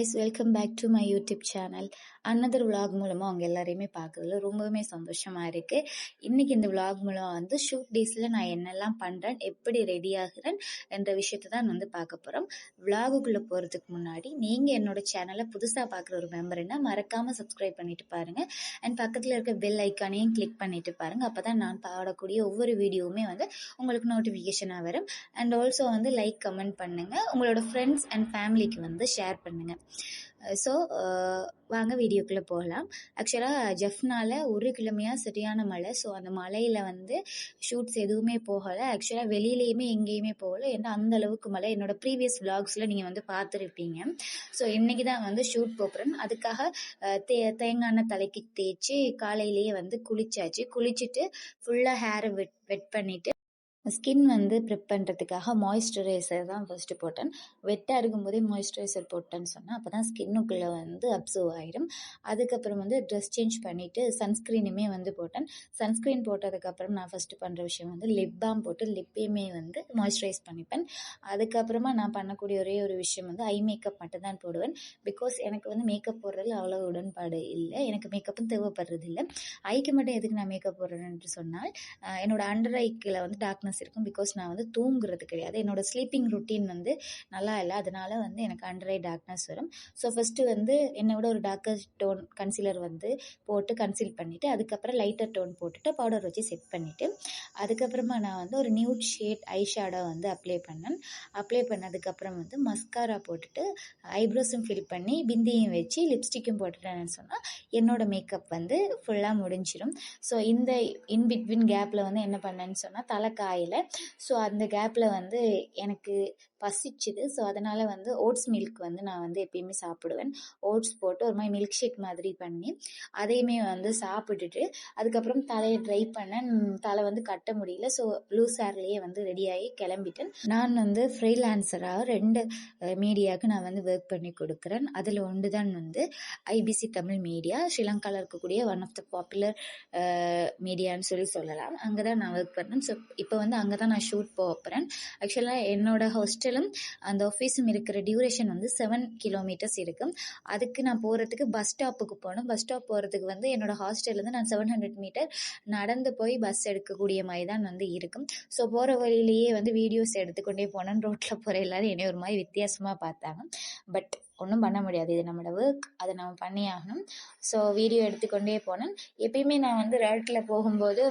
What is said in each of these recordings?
Guys, welcome back to my YouTube channel. Another vlog மூலமாக அவங்க எல்லாரையுமே பார்க்கறதுல ரொம்பவுமே சந்தோஷமாக இருக்குது. இன்றைக்கி இந்த vlog மூலம் வந்து ஷூட் டேஸில் நான் என்னெல்லாம் பண்ணுறேன், எப்படி ரெடி ஆகுறேன் என்ற விஷயத்தை தான் வந்து பார்க்க போகிறோம். விலாகுக்குள்ளே போகிறதுக்கு முன்னாடி நீங்கள் என்னோட சேனலை புதுசாக பார்க்குற ஒரு மெம்பர்னா மறக்காமல் சப்ஸ்கிரைப் பண்ணிட்டு பாருங்கள். அண்ட் பக்கத்தில் இருக்க பெல் ஐக்கானையும் கிளிக் பண்ணிட்டு பாருங்கள். அப்போ தான் நான் பாடக்கூடிய ஒவ்வொரு வீடியோவுமே வந்து உங்களுக்கு நோட்டிஃபிகேஷனாக வரும். அண்ட் ஆல்சோ வந்து லைக் கமெண்ட் பண்ணுங்கள், உங்களோட ஃப்ரெண்ட்ஸ் அண்ட் ஃபேமிலிக்கு வந்து ஷேர் பண்ணுங்கள். ஸோ வாங்க வீடியோக்குள்ளே போகலாம். ஆக்சுவலாக ஜெஃப்னால ஒரு கிழமையாக சரியான மழை. ஸோ அந்த மழையில் வந்து ஷூட்ஸ் எதுவுமே போகலை. ஆக்சுவலாக வெளியிலையுமே எங்கேயுமே போகலை, ஏன்னா அந்த அளவுக்கு மழை. என்னோட ப்ரீவியஸ் விலாக்ஸில் நீங்கள் வந்து பார்த்துருப்பீங்க. ஸோ இன்றைக்கி தான் வந்து ஷூட் போகிறேன். அதுக்காக தேங்காய் எண்ணெய் தலைக்கு தேய்ச்சி காலையிலேயே வந்து குளிச்சுட்டு ஃபுல்லாக ஹேரை வெட் பண்ணிவிட்டு ஸ்கின் வந்து ப்ரிப் பண்ணுறதுக்காக மாய்ஸ்சரைசர் தான் ஃபஸ்ட்டு போட்டேன். வெட்டாக இருக்கும்போதே மாய்ஸ்சரைசர் போட்டேன்னு சொன்னேன். அப்போ தான் ஸ்கின்னுக்குள்ளே வந்து அப்சர்வ் ஆகிடும். அதுக்கப்புறம் வந்து ட்ரெஸ் சேஞ்ச் பண்ணிவிட்டு சன்ஸ்க்ரீனுமே வந்து போட்டேன். சன்ஸ்க்ரீன் போட்டதுக்கப்புறம் நான் ஃபஸ்ட்டு பண்ணுற விஷயம் வந்து லிப் பாம் போட்டு லிப்பையுமே வந்து மாய்ஸ்சரைஸ் பண்ணிப்பேன். அதுக்கப்புறமா நான் பண்ணக்கூடிய ஒரே ஒரு விஷயம் வந்து ஐ மேக்கப் மட்டும் தான் போடுவேன். பிகாஸ் எனக்கு வந்து மேக்கப் போடுறதுல அவ்வளோ உடன்பாடு இல்லை, எனக்கு மேக்கப்பும் தேவைப்படுறது இல்லை. ஐக்கு மட்டும் எதுக்கு நான் மேக்கப் போடுறேன்னு சொன்னால், என்னோட அண்டர் ஐக்கில் வந்து டார்க்னஸ் இருக்கும். பிகாஸ் நான் வந்து தூங்குறது கிடையாது, என்னோட ஸ்லீப்பிங் ரொட்டீன் வந்து நல்லா இல்லை, அதனால வந்து எனக்கு அண்டர் ஐ டார்க்னஸ் வரும். ஸோ ஃபஸ்ட்டு வந்து என்னை விட ஒரு டார்க்கர் டோன் கன்சீலர் வந்து போட்டு கன்சீல் பண்ணிவிட்டு அதுக்கப்புறம் லைட்டர் டோன் போட்டுட்டு பவுடர் வச்சு செட் பண்ணிவிட்டு அதுக்கப்புறமா நான் வந்து ஒரு நியூட் ஷேட் ஐ ஷேடோ வந்து அப்ளை பண்ணதுக்கப்புறம் வந்து மஸ்காரா போட்டுட்டு ஐப்ரோஸும் ஃபில் பண்ணி பிந்தியும் வச்சு லிப்ஸ்டிக்கும் போட்டுட்டேன்னு சொன்னால் என்னோட மேக்கப் வந்து ஃபுல்லாக முடிஞ்சிடும். ஸோ இந்த இன்பிட்வீன் கேப்பில் வந்து என்ன பண்ணேன்னு சொன்னால் தலைக்காயில். ஸோ அந்த கேப்பில் வந்து எனக்கு பசிச்சுது. ஸோ அதனால் வந்து ஓட்ஸ் மில்க் வந்து நான் வந்து எப்பயுமே சாப்பிடுவேன். ஓட்ஸ் போட்டு ஒரு மாதிரி மில்க் ஷேக் மாதிரி பண்ணி அதையுமே வந்து சாப்பிட்டுட்டு அதுக்கப்புறம் தலையை ட்ரை பண்ணேன். தலை வந்து கட்ட முடியல. ஸோ லூஸ் ஹேர்லேயே வந்து ரெடியாகி கிளம்பிட்டேன். நான் வந்து ஃப்ரீலான்சராக 2 மீடியாவுக்கு நான் வந்து ஒர்க் பண்ணி கொடுக்குறேன். அதில் ஒன்று தான் வந்து ஐபிசி தமிழ் மீடியா, ஸ்ரீலங்காவில் இருக்கக்கூடிய ஒன் ஆஃப் த பாப்புலர் மீடியான்னு சொல்லலாம். அங்கே தான் நான் ஒர்க் பண்ணேன். ஸோ இப்போ வந்து அங்கே தான் நான் ஷூட் போகிறேன். ஆக்சுவலாக என்னோட ஹாஸ்டலும் அந்த ஆஃபீஸும் இருக்கிற டியூரேஷன் வந்து 7 கிலோமீட்டர்ஸ் இருக்கும். அதுக்கு நான் போகிறதுக்கு பஸ் ஸ்டாப்புக்கு போகணும். பஸ் ஸ்டாப் போகிறதுக்கு வந்து என்னோட ஹாஸ்டல்லேருந்து நான் 700 மீட்டர் நடந்து போய் பஸ் எடுக்கக்கூடிய மாதிரி தான் வந்து இருக்கும். ஸோ போகிற வழியிலேயே வந்து வீடியோஸ் எடுத்துக்கொண்டே போனேன். ரோட்டில் போகிற எல்லாரும் என்னை ஒரு மாதிரி வித்தியாசமாக பார்த்தாங்க. பட் ஒன்றும் பண்ண முடியாது, இது நம்மளோட ஒர்க், அதை நம்ம பண்ணி ஆகணும். ஸோ வீடியோ எடுத்துக்கொண்டே போனேன். எப்பயுமே நான் வந்து ரோட்டில் போகும்போது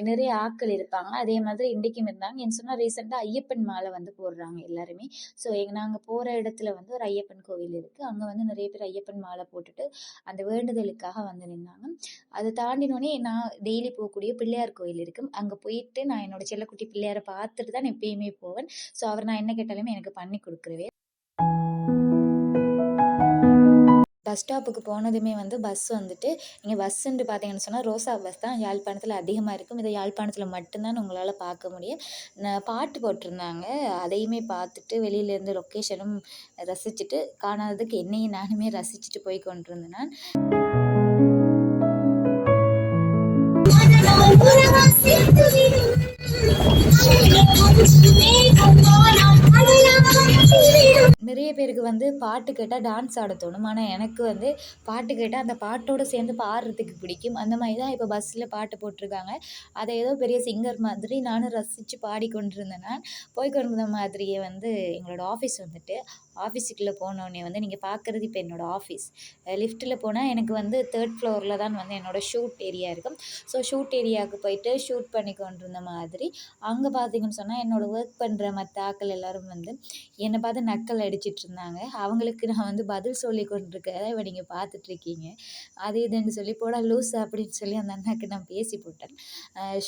நிறைய ஆட்கள் இருப்பாங்க. அதே மாதிரி இன்றைக்கும் இருந்தாங்க. என்ன சொன்னால் ரீசெண்டாக ஐயப்பன் மாலை வந்து போடுறாங்க எல்லாருமே. ஸோ நாங்கள் போகிற இடத்துல வந்து ஒரு ஐயப்பன் கோவில் இருக்குது. அங்கே வந்து நிறைய பேர் ஐயப்பன் மாலை போட்டுட்டு அந்த வேண்டுதலுக்காக வந்து நின்னாங்க. அதை தாண்டினோடனே நான் டெய்லி போகக்கூடிய பிள்ளையார் கோயில் இருக்கும். அங்கே போயிட்டு நான் என்னோட செல்லக்குட்டி பிள்ளையாரை பார்த்துட்டு தான் எப்பயுமே போவேன். ஸோ அவர் நான் என்ன கேட்டாலுமே எனக்கு பண்ணி கொடுக்குறவே. பஸ் ஸ்டாப்புக்கு போனதுமே வந்து பஸ் வந்துட்டு நீங்கள் பஸ்ஸுன்ட்டு பார்த்தீங்கன்னு சொன்னால் ரோசா பஸ் தான் யாழ்ப்பாணத்தில் அதிகமாக இருக்கும். இதை யாழ்ப்பாணத்தில் மட்டும்தான் உங்களால் பார்க்க முடியும். பாட்டு போட்டிருந்தாங்க, அதையுமே பார்த்துட்டு வெளியிலேருந்து லொக்கேஷனும் ரசிச்சுட்டு காணாததுக்கு என்னையும் நானுமே ரசிச்சுட்டு போய் கொண்டிருந்தேன் நான். நிறைய பேருக்கு வந்து பாட்டு கேட்டால் டான்ஸ் ஆட தோணும். ஆனால் எனக்கு வந்து பாட்டு கேட்டால் அந்த பாட்டோடு சேர்ந்து பாடுறதுக்கு பிடிக்கும். அந்த மாதிரி தான் இப்போ பஸ்ஸில் பாட்டு போட்டிருக்காங்க. அதை ஏதோ பெரிய சிங்கர் மாதிரி நானும் ரசித்து பாடிக்கொண்டிருந்தேன். நான் போய்கொண்டிருந்த மாதிரியே வந்து எங்களோட ஆஃபீஸ் வந்துட்டு ஆஃபீஸுக்குள்ளே போனோடனே வந்து நீங்கள் பார்க்குறது இப்போ என்னோடய ஆஃபீஸ். லிஃப்ட்டில் போனால் எனக்கு வந்து 3rd ஃப்ளோரில் தான் வந்து என்னோடய ஷூட் ஏரியா இருக்கும். ஸோ ஷூட் ஏரியாவுக்கு போயிட்டு ஷூட் பண்ணி கொண்டிருந்த மாதிரி அங்கே பார்த்தீங்கன்னு சொன்னால் என்னோடய ஒர்க் பண்ணுற மற்ற ஆட்கள் எல்லோரும் வந்து என்னை பார்த்து நக்கல் அடிச்சிட்டு இருந்தாங்க. அவங்களுக்கு நான் வந்து பதில் சொல்லி கொண்டிருக்கிறத இப்போ நீங்கள் பார்த்துட்ருக்கீங்க. அது இதுன்னு சொல்லி போடா லூஸ் அப்படின்னு சொல்லி அந்த அண்ணாக்கு நான் பேசி போட்டேன்.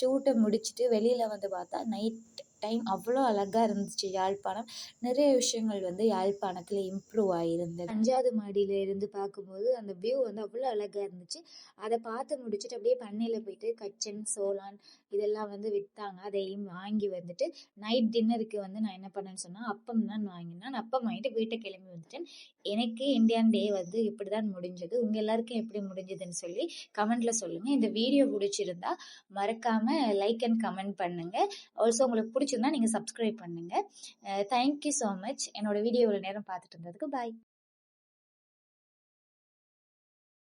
ஷூட்டை முடிச்சுட்டு வெளியில் வந்து பார்த்தா நைட் டைம் அவ்வளோ அழகாக இருந்துச்சு யாழ்ப்பாணம். நிறைய விஷயங்கள் வந்து யாழ்ப்பாணத்தில் இம்ப்ரூவ் ஆகியிருந்தது. 5வது மாடியில் இருந்து பார்க்கும்போது அந்த வியூ வந்து அவ்வளோ அழகாக இருந்துச்சு. அதை பார்த்து முடிச்சுட்டு அப்படியே பண்ணையில் போயிட்டு கச்சன் சோளான் இதெல்லாம் வந்து விற்றாங்க. அதையும் வாங்கி வந்துட்டு நைட் டின்னருக்கு வந்து நான் என்ன பண்ணேன்னு சொன்னால் அப்பம் தான் வாங்கினேன். அப்பம் வாங்கிட்டு வீட்டை கிளம்பி வந்துட்டேன். எனக்கு இந்தியன் டே வந்து இப்படி தான் முடிஞ்சது. உங்கள் எல்லாருக்கும் எப்படி முடிஞ்சதுன்னு சொல்லி கமெண்ட்டில் சொல்லுங்கள். இந்த வீடியோ பிடிச்சிருந்தா மறக்காமல் லைக் அண்ட் கமெண்ட் பண்ணுங்கள். ஆல்சோ உங்களுக்கு பிடிச்சிருந்தா நீங்கள் சப்ஸ்கிரைப் பண்ணுங்கள். Thank you so much. என்னோட வீடியோ இவ்வளோ நேரம் பார்த்துட்டு இருந்ததுக்கு பாய்.